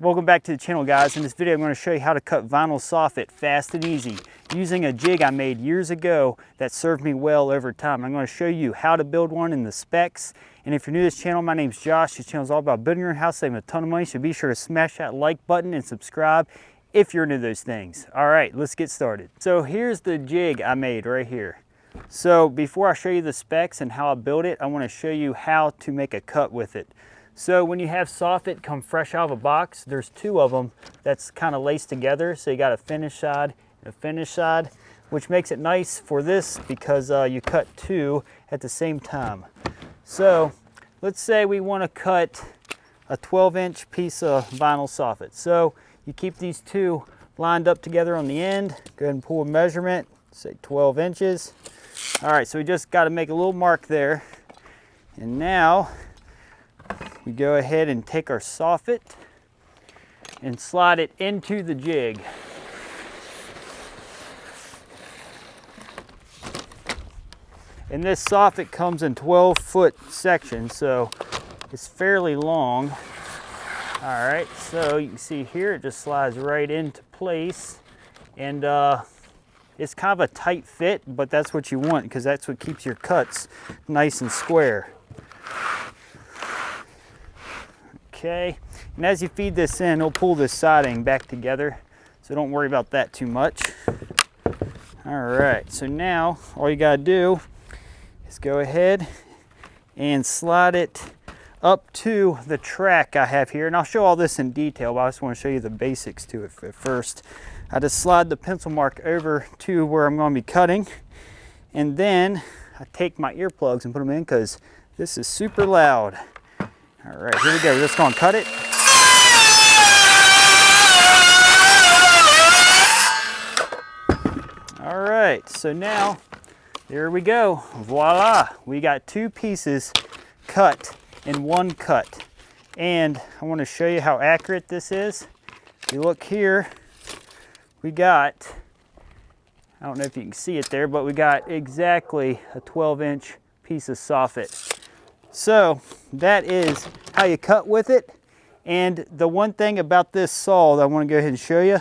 Welcome back to the channel, guys. In this video I'm going to show you how to cut vinyl soffit fast and easy using a jig I made years ago that served me well over time. I'm going to show you how to build one and the specs. And if you're new to this channel, my name's Josh. This channel is all about building your own house, saving a ton of money, so be sure to smash that like button and subscribe if you're into those things. All right, let's get started. So here's the jig I made right here. So before I show you the specs and how I built it, I want to show you how to make a cut with it. So when you have soffit come fresh out of a box, there's two of them that's kind of laced together. So you got a finished side and a finished side, which makes it nice for this because you cut two at the same time. So let's say we want to cut a 12-inch piece of vinyl soffit. So you keep these two lined up together on the end. Go ahead and pull a measurement, say 12 inches. All right, so we just got to make a little mark there. And now we go ahead and take our soffit and slide it into the jig. And this soffit comes in 12-foot sections, so it's fairly long. All right, so you can see here it just slides right into place, and it's kind of a tight fit, but that's what you want because that's what keeps your cuts nice and square. Okay, and as you feed this in, it'll pull this siding back together, so don't worry about that too much. All right, so now all you gotta do is go ahead and slide it up to the track I have here, and I'll show all this in detail, but I just want to show you the basics to it first. I just slide the pencil mark over to where I'm going to be cutting, and then I take my earplugs and put them in because this is super loud. All right, here we go. We're just going to cut it. All right, so now there we go. Voila, we got two pieces cut in one cut. And I want to show you how accurate this is. If you look here, we got, I don't know if you can see it there, but we got exactly a 12-inch piece of soffit. So that is how you cut with it. And the one thing about this saw that I want to go ahead and show you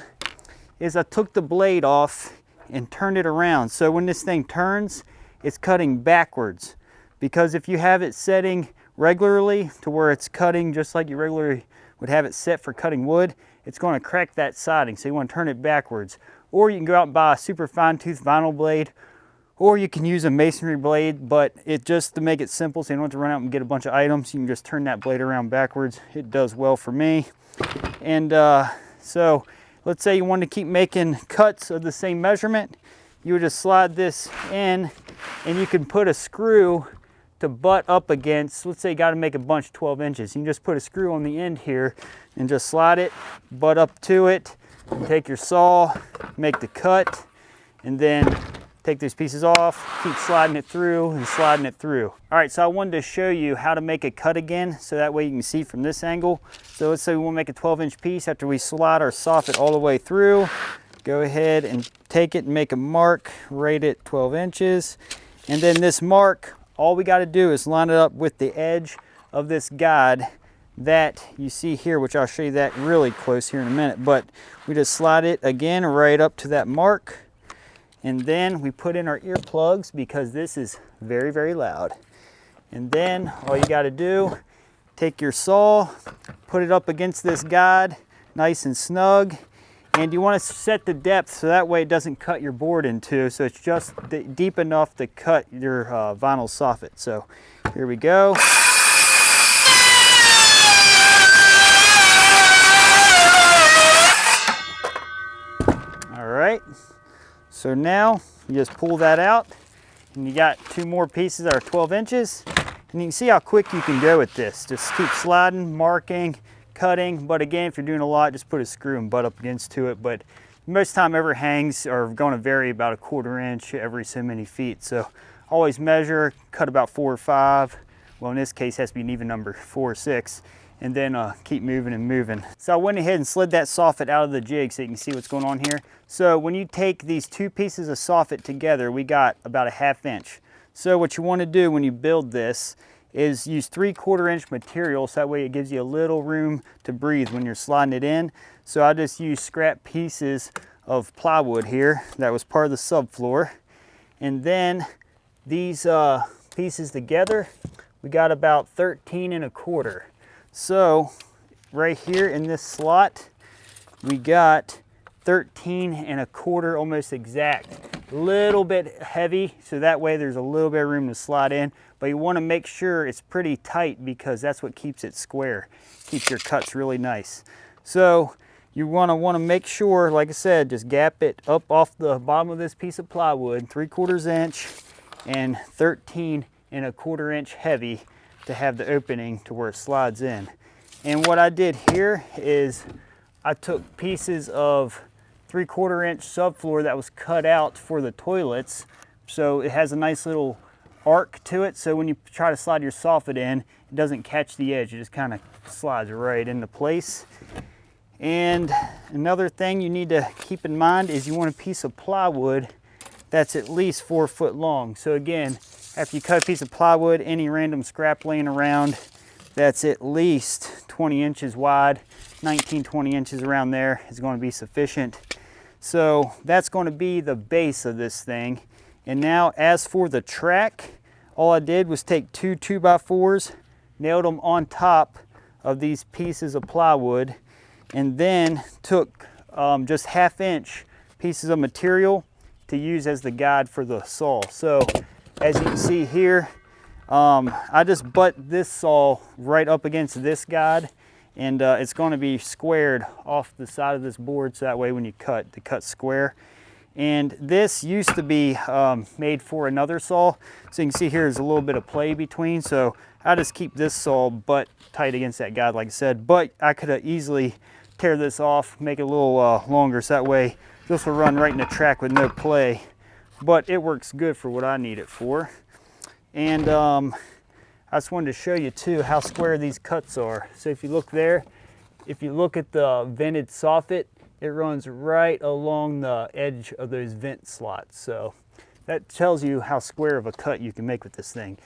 is I took the blade off and turned it around. So when this thing turns, it's cutting backwards. Because if you have it setting regularly to where it's cutting just like you regularly would have it set for cutting wood, it's going to crack that siding. So you want to turn it backwards. Or you can go out and buy a super fine tooth vinyl blade, or you can use a masonry blade, but it just to make it simple so you don't have to run out and get a bunch of items, you can just turn that blade around backwards. It does well for me. And so let's say you want to keep making cuts of the same measurement, you would just slide this in, and you can put a screw to butt up against. Let's say you got to make a bunch 12 inches. You can just put a screw on the end here and just slide it, butt up to it, take your saw, make the cut, and then take these pieces off, keep sliding it through and sliding it through. All right, so I wanted to show you how to make a cut again, so that way you can see from this angle. So let's say we want to make a 12-inch piece. After we slide our soffit all the way through, go ahead and take it and make a mark right at 12 inches. And then this mark, all we got to do is line it up with the edge of this guide that you see here, which I'll show you that really close here in a minute. But we just slide it again right up to that mark. And then we put in our earplugs because this is very, very loud. And then all you got to do, take your saw, put it up against this guide, nice and snug. And you want to set the depth so that way it doesn't cut your board in two. So it's just deep enough to cut your vinyl soffit. So here we go. All right. So now you just pull that out, and you got two more pieces that are 12 inches. And you can see how quick you can go with this. Just keep sliding, marking, cutting. But again, if you're doing a lot, just put a screw and butt up against to it. But most time ever hangs are going to vary about 1/4 inch every so many feet. So always measure, cut about 4 or 5. Well, in this case, it has to be an even number, 4 or 6. And then keep moving and moving. So I went ahead and slid that soffit out of the jig so you can see what's going on here. So when you take these two pieces of soffit together, we got about a 1/2 inch. So what you want to do when you build this is use 3/4 inch material, so that way it gives you a little room to breathe when you're sliding it in. So I just used scrap pieces of plywood here that was part of the subfloor. And then these pieces together, we got about 13 1/4. So right here in this slot, we got 13 1/4, almost exact. A little bit heavy, so that way there's a little bit of room to slide in, but you want to make sure it's pretty tight because that's what keeps it square, keeps your cuts really nice. So you want to make sure, like I said, just gap it up off the bottom of this piece of plywood, 3/4 inch and 13 1/4 inch heavy to have the opening to where it slides in. And what I did here is I took pieces of 3/4 inch subfloor that was cut out for the toilets, so it has a nice little arc to it, so when you try to slide your soffit in, it doesn't catch the edge, it just kind of slides right into place. And another thing you need to keep in mind is you want a piece of plywood that's at least 4 foot long. So again, after you cut a piece of plywood, any random scrap laying around that's at least 20 inches wide, 19, 20 inches around there is going to be sufficient. So that's going to be the base of this thing. And now as for the track, all I did was take 2 2x4s, nailed them on top of these pieces of plywood, and then took just 1/2 inch pieces of material to use as the guide for the saw. So as you can see here, I just butt this saw right up against this guide, and it's going to be squared off the side of this board, so that way when you cut, the cut's square. And this used to be made for another saw, so you can see here there's a little bit of play between, so I just keep this saw butt tight against that guide, like I said. But I could have easily tear this off, make it a little longer, so that way this will run right in the track with no play. But it works good for what I need it for. And I just wanted to show you too how square these cuts are. So if you look there, if you look at the vented soffit, it runs right along the edge of those vent slots. So that tells you how square of a cut you can make with this thing.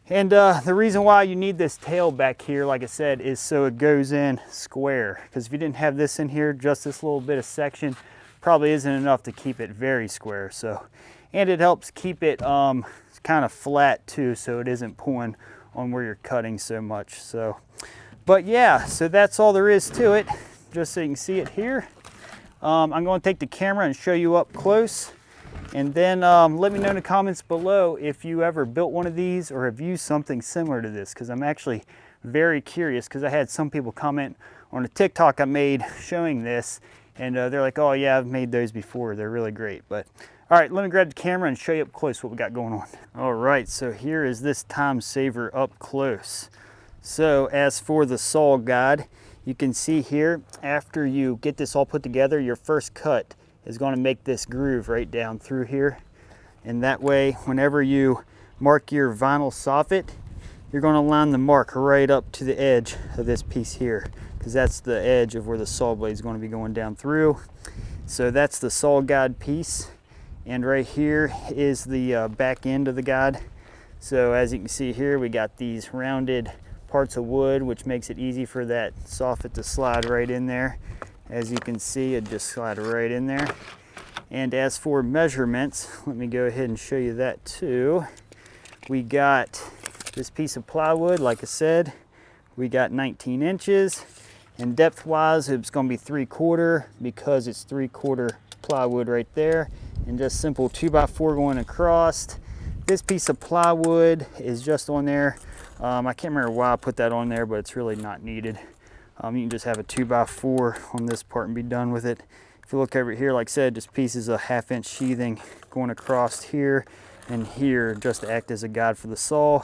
And the reason why you need this tail back here, like I said, is so it goes in square. Because if you didn't have this in here, just this little bit of section probably isn't enough to keep it very square. So, and it helps keep it kind of flat too, so it isn't pulling on where you're cutting so much. So, but yeah, so that's all there is to it, just so you can see it here. I'm going to take the camera and show you up close, and then let me know in the comments below if you ever built one of these or have used something similar to this, because I'm actually very curious, because I had some people comment on a TikTok I made showing this, and they're like, oh yeah, I've made those before, they're really great. But all right, let me grab the camera and show you up close what we got going on. All right, so here is this time saver up close. So as for the saw guide, you can see here, after you get this all put together, your first cut is going to make this groove right down through here. And that way, whenever you mark your vinyl soffit, you're going to line the mark right up to the edge of this piece here, because that's the edge of where the saw blade is going to be going down through. So that's the saw guide piece. And right here is the back end of the guide. So as you can see here, we got these rounded parts of wood, which makes it easy for that soffit to slide right in there. As you can see, it just slid right in there. And as for measurements, let me go ahead and show you that too. We got this piece of plywood, like I said, we got 19 inches. And depth wise, it's going to be 3/4 because it's 3/4 plywood right there. And just simple 2x4 going across. This piece of plywood is just on there. I can't remember why I put that on there, but it's really not needed. You can just have a 2x4 on this part and be done with it. If you look over here, like I said, just pieces of 1/2 inch sheathing going across here and here just to act as a guide for the saw.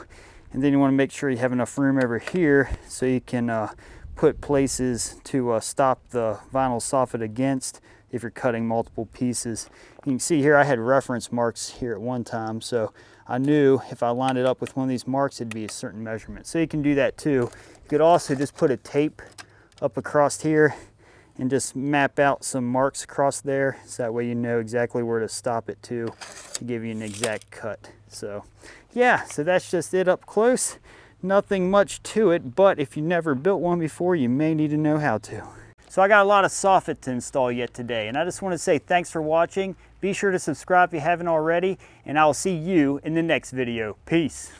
And then you want to make sure you have enough room over here so you can put places to stop the vinyl soffit against if you're cutting multiple pieces. You can see here I had reference marks here at one time, so I knew if I lined it up with one of these marks it'd be a certain measurement. So you can do that too. You could also just put a tape up across here and just map out some marks across there, so that way you know exactly where to stop it to give you an exact cut. So yeah, so that's just it up close. Nothing much to it, but if you never built one before, you may need to know how to. So I got a lot of soffit to install yet today, and I just want to say thanks for watching. Be sure to subscribe if you haven't already, and I'll see you in the next video. Peace.